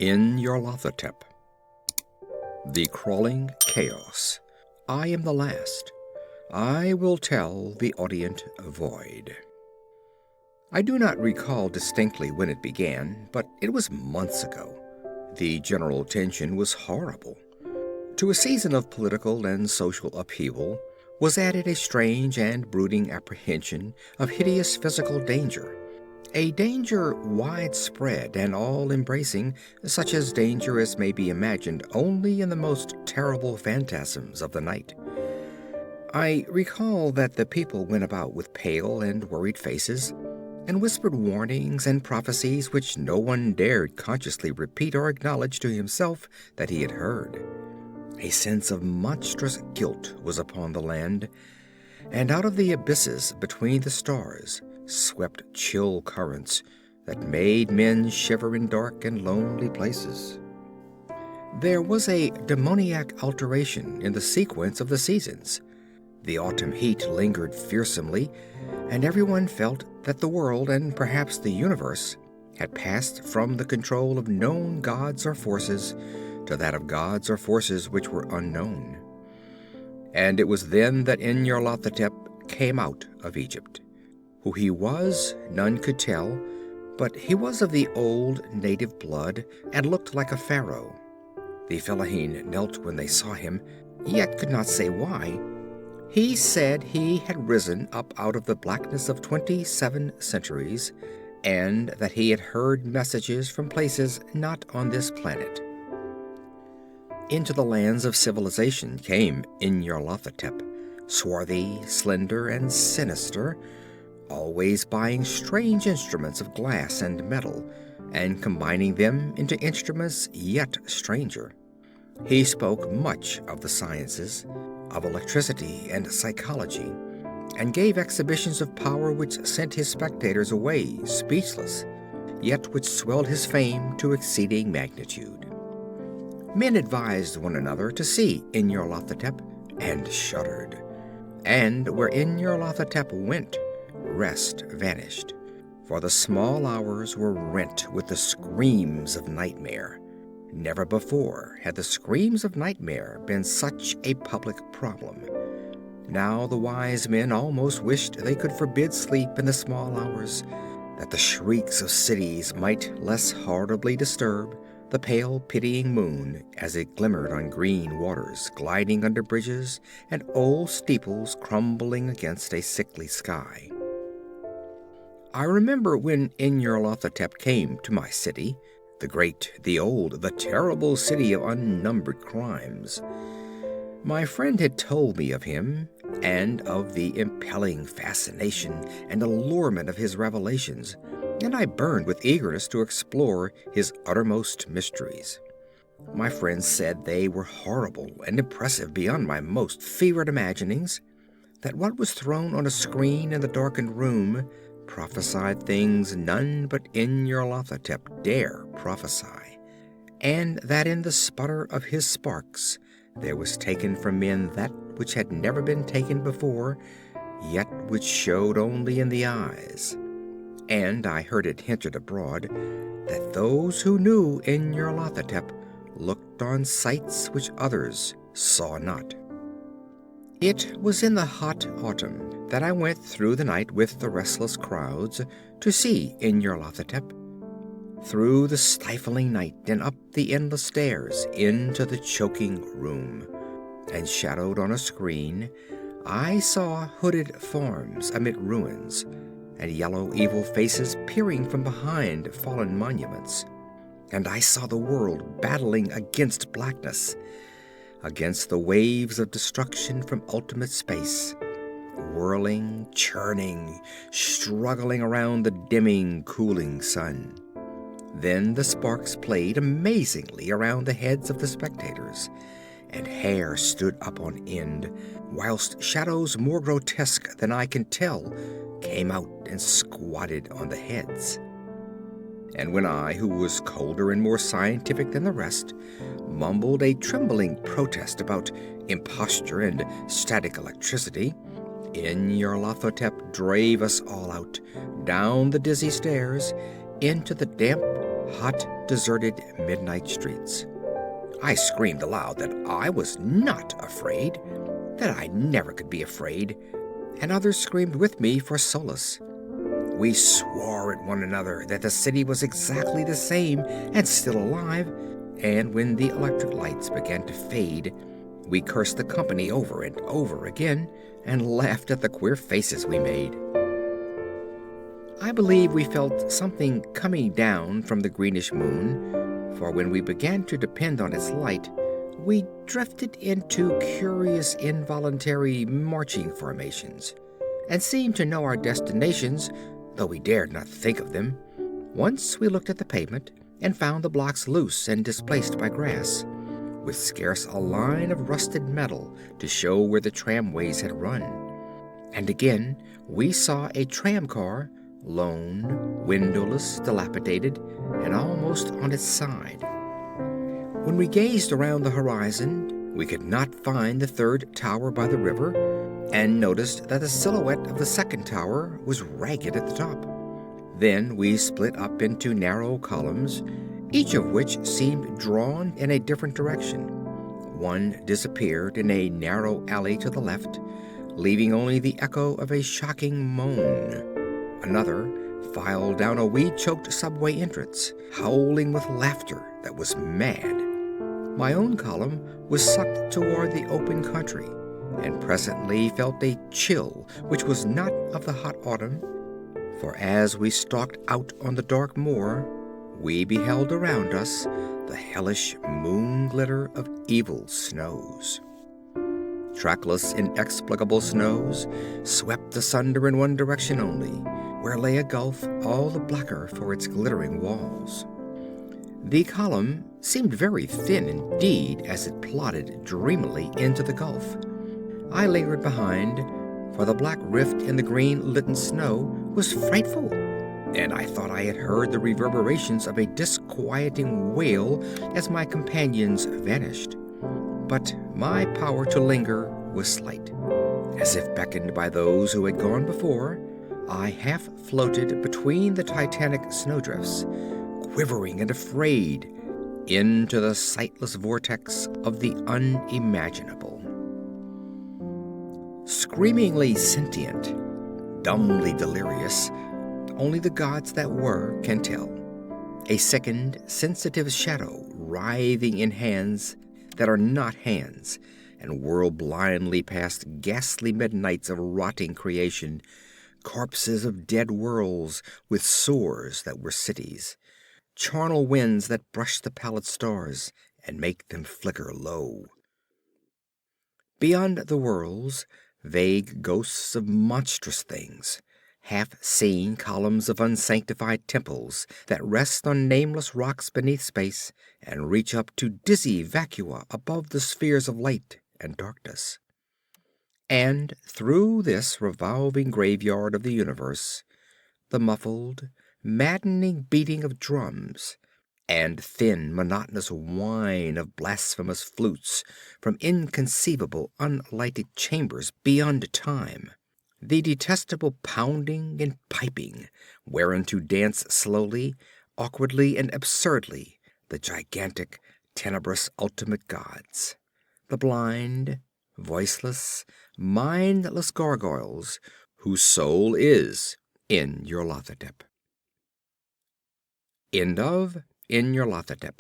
In Nyarlathotep. The crawling chaos. I am the last. I will tell the audient void. I do not recall distinctly when it began, but it was months ago. The general tension was horrible. To a season of political and social upheaval was added a strange and brooding apprehension of hideous physical danger. A danger widespread and all-embracing, such as danger as may be imagined only in the most terrible phantasms of the night. I recall that the people went about with pale and worried faces, and whispered warnings and prophecies which no one dared consciously repeat or acknowledge to himself that he had heard. A sense of monstrous guilt was upon the land, and out of the abysses between the stars swept chill currents that made men shiver in dark and lonely places. There was a demoniac alteration in the sequence of the seasons. The autumn heat lingered fearsomely, and everyone felt that the world, and perhaps the universe, had passed from the control of known gods or forces to that of gods or forces which were unknown. And it was then that Nyarlathotep came out of Egypt. Who he was, none could tell, but he was of the old native blood and looked like a pharaoh. The Fellahin knelt when they saw him, yet could not say why. He said he had risen up out of the blackness of 27 centuries, and that he had heard messages from places not on this planet. Into the lands of civilization came Nyarlathotep, swarthy, slender, and sinister, always buying strange instruments of glass and metal, and combining them into instruments yet stranger. He spoke much of the sciences, of electricity and psychology, and gave exhibitions of power which sent his spectators away speechless, yet which swelled his fame to exceeding magnitude. Men advised one another to see Nyarlathotep, and shuddered. And where Nyarlathotep went, rest vanished, for the small hours were rent with the screams of nightmare. Never before had the screams of nightmare been such a public problem. Now the wise men almost wished they could forbid sleep in the small hours, that the shrieks of cities might less horribly disturb the pale, pitying moon as it glimmered on green waters gliding under bridges and old steeples crumbling against a sickly sky. I remember when Nyarlathotep came to my city, the great, the old, the terrible city of unnumbered crimes. My friend had told me of him, and of the impelling fascination and allurement of his revelations, and I burned with eagerness to explore his uttermost mysteries. My friend said they were horrible and impressive beyond my most fevered imaginings, that what was thrown on a screen in the darkened room prophesied things none but Nyarlathotep dare prophesy, and that in the sputter of his sparks there was taken from men that which had never been taken before, yet which showed only in the eyes. And I heard it hinted abroad that those who knew Nyarlathotep looked on sights which others saw not. It was in the hot autumn that I went through the night with the restless crowds to see Nyarlathotep. Through the stifling night and up the endless stairs into the choking room, and shadowed on a screen, I saw hooded forms amid ruins, and yellow evil faces peering from behind fallen monuments. And I saw the world battling against blackness, against the waves of destruction from ultimate space, whirling, churning, struggling around the dimming, cooling sun. Then the sparks played amazingly around the heads of the spectators, and hair stood up on end, whilst shadows more grotesque than I can tell came out and squatted on the heads. And when I, who was colder and more scientific than the rest, mumbled a trembling protest about imposture and static electricity, Nyarlathotep drave us all out, down the dizzy stairs, into the damp, hot, deserted midnight streets. I screamed aloud that I was not afraid, that I never could be afraid, and others screamed with me for solace. We swore at one another that the city was exactly the same and still alive, and when the electric lights began to fade, we cursed the company over and over again and laughed at the queer faces we made. I believe we felt something coming down from the greenish moon, for when we began to depend on its light, we drifted into curious involuntary marching formations, and seemed to know our destinations, though we dared not think of them. Once we looked at the pavement and found the blocks loose and displaced by grass, with scarce a line of rusted metal to show where the tramways had run. And again we saw a tram-car, lone, windowless, dilapidated, and almost on its side. When we gazed around the horizon, we could not find the third tower by the river, and noticed that the silhouette of the second tower was ragged at the top. Then we split up into narrow columns, each of which seemed drawn in a different direction. One disappeared in a narrow alley to the left, leaving only the echo of a shocking moan. Another filed down a weed-choked subway entrance, howling with laughter that was mad. My own column was sucked toward the open country, and presently felt a chill which was not of the hot autumn, for as we stalked out on the dark moor, we beheld around us the hellish moon glitter of evil snows. Trackless, inexplicable snows swept asunder in one direction only, where lay a gulf all the blacker for its glittering walls. The column seemed very thin indeed as it plodded dreamily into the gulf. I lingered behind, for the black rift in the green-litten snow was frightful, and I thought I had heard the reverberations of a disquieting wail as my companions vanished. But my power to linger was slight. As if beckoned by those who had gone before, I half floated between the titanic snowdrifts, quivering and afraid, into the sightless vortex of the unimaginable. Screamingly sentient, dumbly delirious, only the gods that were can tell. A sickened, sensitive shadow writhing in hands that are not hands, and whirl blindly past ghastly midnights of rotting creation, corpses of dead worlds with sores that were cities, charnel winds that brush the pallid stars and make them flicker low. Beyond the worlds, vague ghosts of monstrous things, half-seen columns of unsanctified temples that rest on nameless rocks beneath space and reach up to dizzy vacua above the spheres of light and darkness. And through this revolving graveyard of the universe, the muffled, maddening beating of drums, and thin, monotonous whine of blasphemous flutes from inconceivable, unlighted chambers beyond time, the detestable pounding and piping whereunto dance slowly, awkwardly, and absurdly the gigantic, tenebrous ultimate gods, the blind, voiceless, mindless gargoyles whose soul is in Nyarlathotep. End of Nyarlathotep.